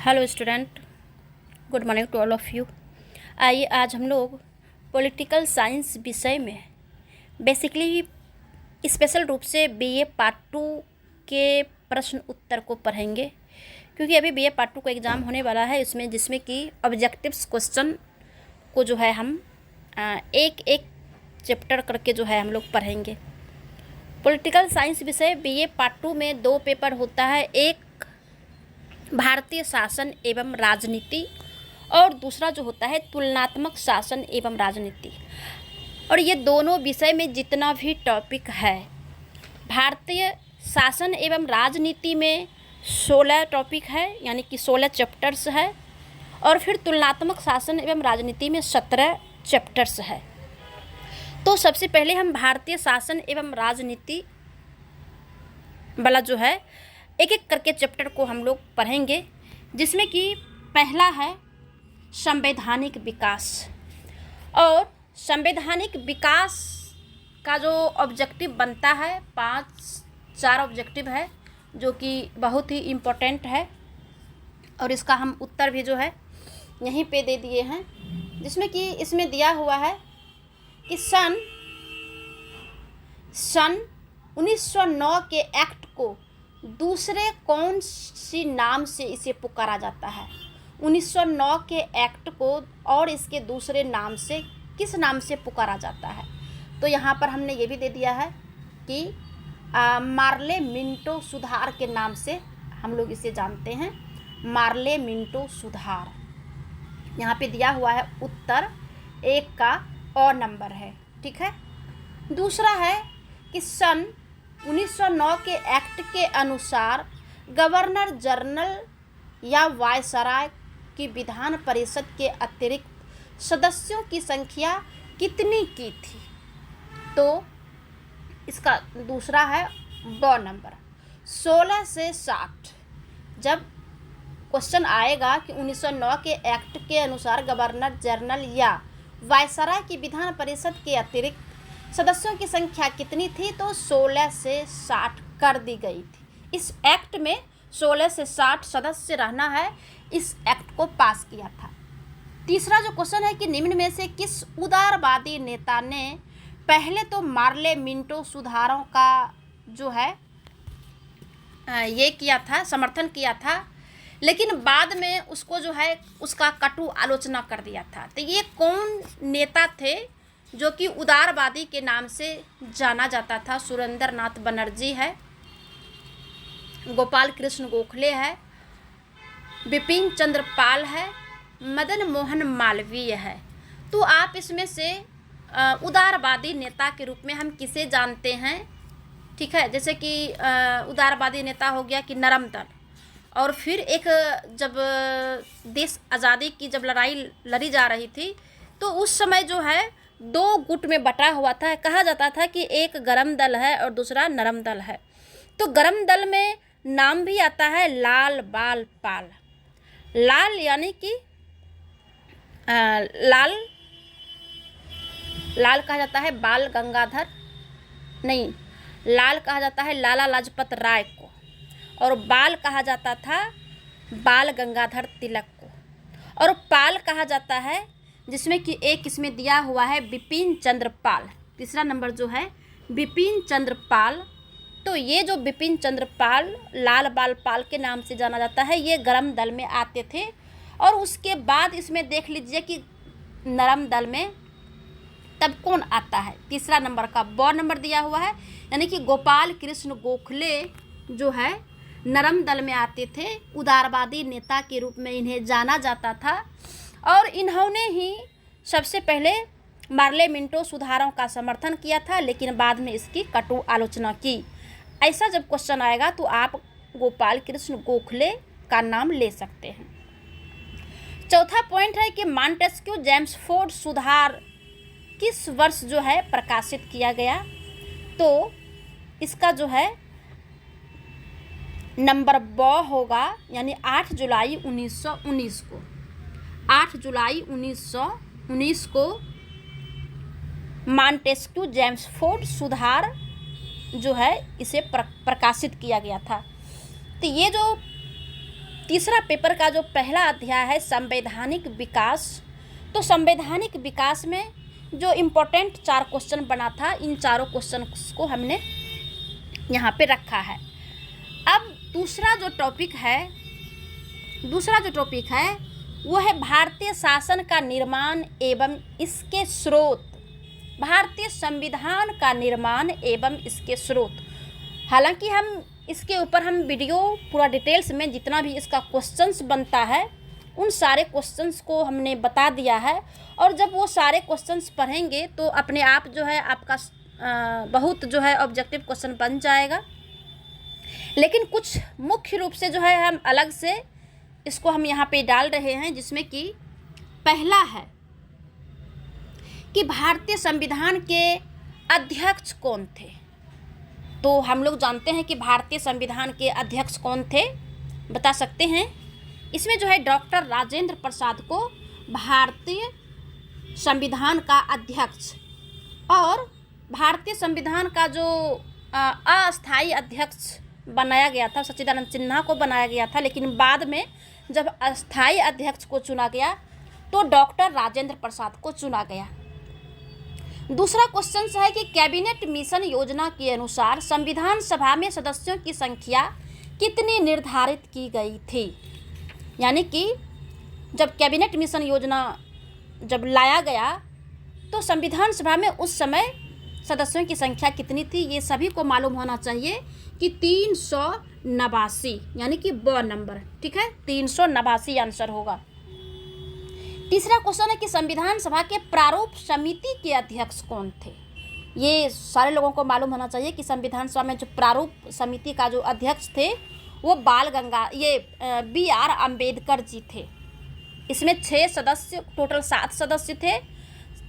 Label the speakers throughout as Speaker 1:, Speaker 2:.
Speaker 1: Hello student, good morning to all of you. आइए आज हम लोग पॉलिटिकल साइंस विषय में बेसिकली स्पेशल रूप से बीए पार्ट 2 के प्रश्न उत्तर को पढ़ेंगे, क्योंकि अभी बीए पार्ट 2 का एग्ज़ाम होने वाला है इसमें, जिसमें कि ऑब्जेक्टिव्स क्वेश्चन को जो है हम एक एक चैप्टर करके जो है हम लोग पढ़ेंगे। पॉलिटिकल साइंस विषय बीए पार्ट 2 में 2 पेपर होता है, एक भारतीय शासन एवं राजनीति और दूसरा जो होता है तुलनात्मक शासन एवं राजनीति। और ये दोनों विषय में जितना भी टॉपिक है, भारतीय शासन एवं राजनीति में 16 टॉपिक है, यानी कि 16 चैप्टर्स है, और फिर तुलनात्मक शासन एवं राजनीति में 17 चैप्टर्स है। तो सबसे पहले हम भारतीय शासन एवं राजनीति वाला जो है एक एक करके चैप्टर को हम लोग पढ़ेंगे, जिसमें कि पहला है संवैधानिक विकास। और संवैधानिक विकास का जो ऑब्जेक्टिव बनता है 4 ऑब्जेक्टिव है, जो कि बहुत ही इम्पोर्टेंट है, और इसका हम उत्तर भी जो है यहीं पे दे दिए हैं, जिसमें कि इसमें दिया हुआ है कि सन 1909 के एक्ट को दूसरे कौन सी नाम से इसे पुकारा जाता है। 1909 के एक्ट को और इसके दूसरे नाम से किस नाम से पुकारा जाता है। तो यहाँ पर हमने ये भी दे दिया है कि मार्ले मिंटो सुधार के नाम से हम लोग इसे जानते हैं, मार्ले मिंटो सुधार। यहाँ पे दिया हुआ है उत्तर 1 का और नंबर है, ठीक है। दूसरा है कि सन 1909 के एक्ट के अनुसार गवर्नर जनरल या वायसराय की विधान परिषद के अतिरिक्त सदस्यों की संख्या कितनी की थी। तो इसका दूसरा है ब नंबर 16 से 60। जब क्वेश्चन आएगा कि 1909 के एक्ट के अनुसार गवर्नर जनरल या वायसराय की विधान परिषद के अतिरिक्त सदस्यों की संख्या कितनी थी, तो 16 से 60 कर दी गई थी। इस एक्ट में 16 से 60 सदस्य रहना है, इस एक्ट को पास किया था। तीसरा जो क्वेश्चन है कि निम्न में से किस उदारवादी नेता ने पहले तो मार्ले मिंटो सुधारों का जो है ये किया था, समर्थन किया था, लेकिन बाद में उसको जो है उसका कटु आलोचना कर दिया था। तो ये कौन नेता थे जो कि उदारवादी के नाम से जाना जाता था। सुरेंद्र नाथ बनर्जी है, गोपाल कृष्ण गोखले है, बिपिन चंद्र पाल है, मदन मोहन मालवीय है। तो आप इसमें से उदारवादी नेता के रूप में हम किसे जानते हैं, ठीक है। जैसे कि उदारवादी नेता हो गया कि नरम दल, और फिर एक जब देश आज़ादी की जब लड़ाई लड़ी जा रही थी, तो उस समय जो है 2 गुट में बटा हुआ था। कहा जाता था कि एक गरम दल है और दूसरा नरम दल है। तो गरम दल में नाम भी आता है लाल बाल पाल। लाल यानी कि लाल कहा जाता है बाल गंगाधर, नहीं, लाल कहा जाता है लाला लाजपत राय को, और बाल कहा जाता था बाल गंगाधर तिलक को, और पाल कहा जाता है, जिसमें कि एक इसमें दिया हुआ है बिपिन चंद्र पाल। तीसरा नंबर जो है बिपिन चंद्र पाल। तो ये जो बिपिन चंद्र पाल लाल बाल पाल के नाम से जाना जाता है, ये गरम दल में आते थे। और उसके बाद इसमें देख लीजिए कि नरम दल में तब कौन आता है, तीसरा नंबर का ब नंबर दिया हुआ है, यानी कि गोपाल कृष्ण गोखले जो है नरम दल में आते थे। उदारवादी नेता के रूप में इन्हें जाना जाता था, और इन्होंने ही सबसे पहले मार्ले मिंटो सुधारों का समर्थन किया था, लेकिन बाद में इसकी कटु आलोचना की। ऐसा जब क्वेश्चन आएगा तो आप गोपाल कृष्ण गोखले का नाम ले सकते हैं। चौथा पॉइंट है कि मॉन्टेस्क्यू जेम्सफोर्ड सुधार किस वर्ष जो है प्रकाशित किया गया। तो इसका जो है नंबर ब होगा, यानी 8 जुलाई 1919 को। 8 जुलाई 1919 को मॉन्टेस्क्यू जेम्सफोर्ड सुधार जो है इसे प्रकाशित किया गया था। तो ये जो तीसरा पेपर का जो पहला अध्याय है संवैधानिक विकास, तो संवैधानिक विकास में जो इम्पोर्टेंट 4 क्वेश्चन बना था, इन चारों क्वेश्चन को हमने यहाँ पे रखा है। अब दूसरा जो टॉपिक है वो है भारतीय शासन का निर्माण एवं इसके स्रोत। भारतीय संविधान का निर्माण एवं इसके स्रोत। हालांकि हम इसके ऊपर हम वीडियो पूरा डिटेल्स में जितना भी इसका क्वेश्चंस बनता है उन सारे क्वेश्चंस को हमने बता दिया है, और जब वो सारे क्वेश्चंस पढ़ेंगे तो अपने आप जो है आपका बहुत जो है ऑब्जेक्टिव क्वेश्चन बन जाएगा। लेकिन कुछ मुख्य रूप से जो है हम अलग से इसको हम यहाँ पे डाल रहे हैं, जिसमें कि पहला है कि भारतीय संविधान के अध्यक्ष कौन थे। तो हम लोग जानते हैं कि भारतीय संविधान के अध्यक्ष कौन थे, बता सकते हैं। इसमें जो है डॉक्टर राजेंद्र प्रसाद को भारतीय संविधान का अध्यक्ष, और भारतीय संविधान का जो अस्थायी अध्यक्ष बनाया गया था सच्चिदानंद सिन्हा को बनाया गया था, लेकिन बाद में जब अस्थायी अध्यक्ष को चुना गया तो डॉक्टर राजेंद्र प्रसाद को चुना गया। दूसरा क्वेश्चन है कि कैबिनेट मिशन योजना के अनुसार संविधान सभा में सदस्यों की संख्या कितनी निर्धारित की गई थी। यानी कि जब कैबिनेट मिशन योजना जब लाया गया तो संविधान सभा में उस समय सदस्यों की संख्या कितनी थी, ये सभी को मालूम होना चाहिए कि 389, यानी कि ब नंबर, ठीक है, 389 आंसर होगा। तीसरा क्वेश्चन है कि संविधान सभा के प्रारूप समिति के अध्यक्ष कौन थे। ये सारे लोगों को मालूम होना चाहिए कि संविधान सभा में जो प्रारूप समिति का जो अध्यक्ष थे वो BR अम्बेडकर जी थे। इसमें 6 सदस्य, टोटल 7 सदस्य थे,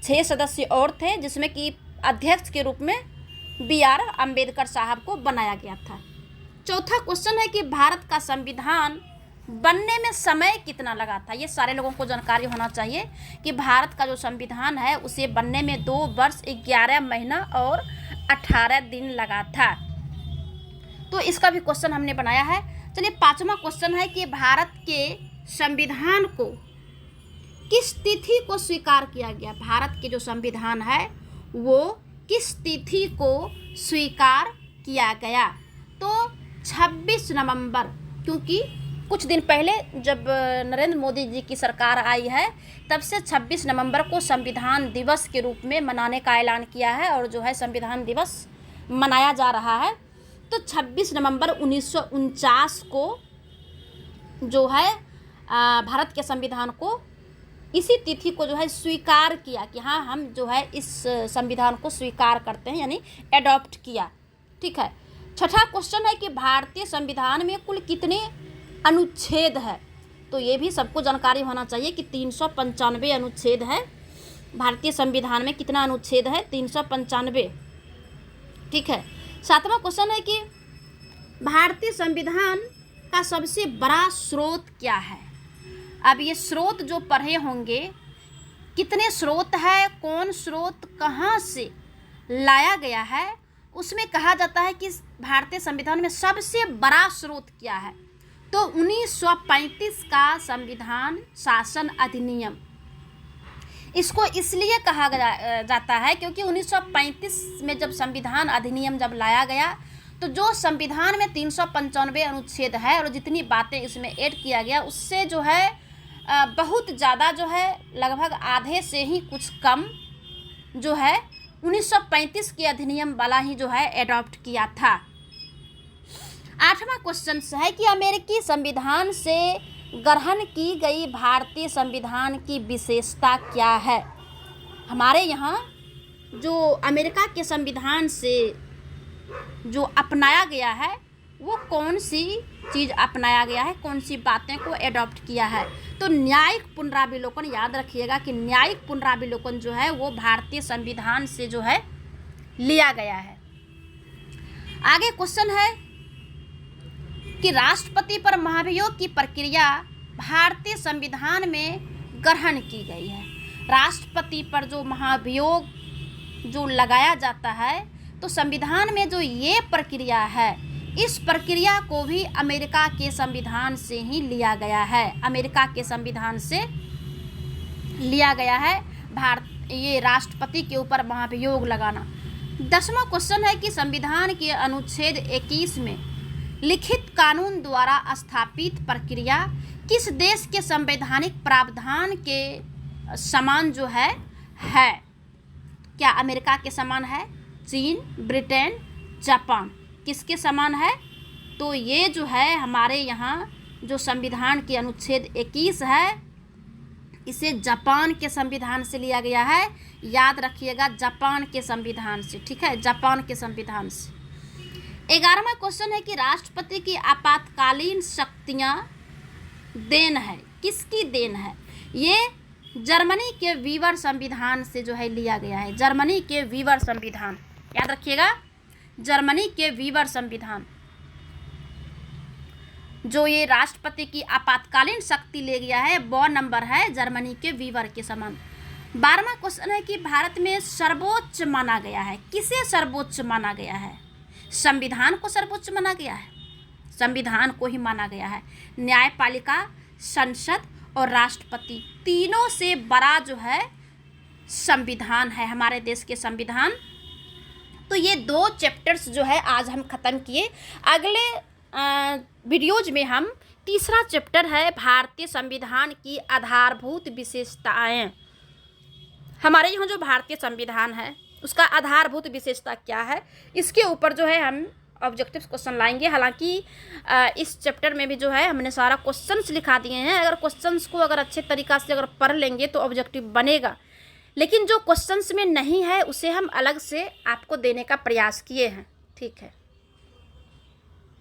Speaker 1: 6 सदस्य और थे, जिसमें कि अध्यक्ष के रूप में BR अम्बेडकर साहब को बनाया गया था। चौथा क्वेश्चन है कि भारत का संविधान बनने में समय कितना लगा था। ये सारे लोगों को जानकारी होना चाहिए कि भारत का जो संविधान है उसे बनने में 2 वर्ष 11 महीना और 18 दिन लगा था। तो इसका भी क्वेश्चन हमने बनाया है। चलिए, 5वां क्वेश्चन है कि भारत के संविधान को किस तिथि को स्वीकार किया गया। भारत के जो संविधान है वो किस तिथि को स्वीकार किया गया। तो 26 नवंबर, क्योंकि कुछ दिन पहले जब नरेंद्र मोदी जी की सरकार आई है तब से 26 नवंबर को संविधान दिवस के रूप में मनाने का ऐलान किया है, और जो है संविधान दिवस मनाया जा रहा है। तो 26 नवंबर 1949 को जो है भारत के संविधान को इसी तिथि को जो है स्वीकार किया कि हाँ, हम जो है इस संविधान को स्वीकार करते हैं, यानी एडॉप्ट किया। ठीक है। छठा क्वेश्चन है कि भारतीय संविधान में कुल कितने अनुच्छेद है। तो ये भी सबको जानकारी होना चाहिए कि 395 अनुच्छेद है। भारतीय संविधान में कितना अनुच्छेद है? 395। ठीक है। 7वां क्वेश्चन है कि भारतीय संविधान का सबसे बड़ा स्रोत क्या है। अब ये स्रोत जो पढ़े होंगे, कितने स्रोत है, कौन स्रोत कहाँ से लाया गया है, उसमें कहा जाता है कि भारतीय संविधान में सबसे बड़ा स्रोत क्या है। तो 1935 का संविधान शासन अधिनियम, इसको इसलिए कहा जाता है क्योंकि 1935 में जब संविधान अधिनियम जब लाया गया तो जो संविधान में 395 अनुच्छेद है और जितनी बातें इसमें ऐड किया गया उससे जो है बहुत ज़्यादा जो है लगभग आधे से ही कुछ कम जो है 1935 के अधिनियम वाला ही जो है एडॉप्ट किया था। 8वां क्वेश्चन है कि अमेरिकी संविधान से ग्रहण की गई भारतीय संविधान की विशेषता क्या है। हमारे यहाँ जो अमेरिका के संविधान से जो अपनाया गया है वो कौन सी चीज़ अपनाया गया है, कौन सी बातें को एडॉप्ट किया है। तो न्यायिक पुनरावलोकन, याद रखिएगा कि न्यायिक पुनरावलोकन जो है वो भारतीय संविधान से जो है लिया गया है। आगे क्वेश्चन है कि राष्ट्रपति पर महाभियोग की प्रक्रिया भारतीय संविधान में ग्रहण की गई है। राष्ट्रपति पर जो महाभियोग जो लगाया जाता है, तो संविधान में जो ये प्रक्रिया है इस प्रक्रिया को भी अमेरिका के संविधान से ही लिया गया है, अमेरिका के संविधान से लिया गया है। भारत ये राष्ट्रपति के ऊपर वहाँ पे योग लगाना। 10वां क्वेश्चन है कि संविधान के अनुच्छेद 21 में लिखित कानून द्वारा स्थापित प्रक्रिया किस देश के संवैधानिक प्रावधान के समान जो है क्या अमेरिका के समान है? चीन, ब्रिटेन, जापान, किसके समान है? तो ये जो है हमारे यहाँ जो संविधान के अनुच्छेद 21 है, इसे जापान के संविधान से लिया गया है। याद रखिएगा, जापान के संविधान से, ठीक है, जापान के संविधान से। 11वां क्वेश्चन है कि राष्ट्रपति की आपातकालीन शक्तियाँ देन है, किसकी देन है? ये जर्मनी के वीवर संविधान से जो है लिया गया है, जर्मनी के वीवर संविधान, याद रखिएगा, जर्मनी के वीवर संविधान। जो ये राष्ट्रपति की आपातकालीन शक्ति ले गया है वो नंबर है जर्मनी के वीवर के समान। 12वां क्वेश्चन है कि भारत में सर्वोच्च माना गया है, किसे सर्वोच्च माना गया है? संविधान को सर्वोच्च माना गया है, संविधान को ही माना गया है। न्यायपालिका, संसद और राष्ट्रपति, तीनों से बड़ा जो है संविधान है हमारे देश के संविधान। तो ये 2 चैप्टर्स जो है आज हम ख़त्म किए। अगले वीडियोज में हम तीसरा चैप्टर है भारतीय संविधान की आधारभूत विशेषताएं। हमारे यहाँ जो भारतीय संविधान है उसका आधारभूत विशेषता क्या है, इसके ऊपर जो है हम ऑब्जेक्टिव्स क्वेश्चन लाएंगे। हालांकि इस चैप्टर में भी जो है हमने सारा क्वेश्चंस लिखा दिए हैं। अगर क्वेश्चंस को अगर अच्छे तरीक़ा से अगर पढ़ लेंगे तो ऑब्जेक्टिव बनेगा, लेकिन जो क्वेश्चंस में नहीं है उसे हम अलग से आपको देने का प्रयास किए हैं, ठीक है।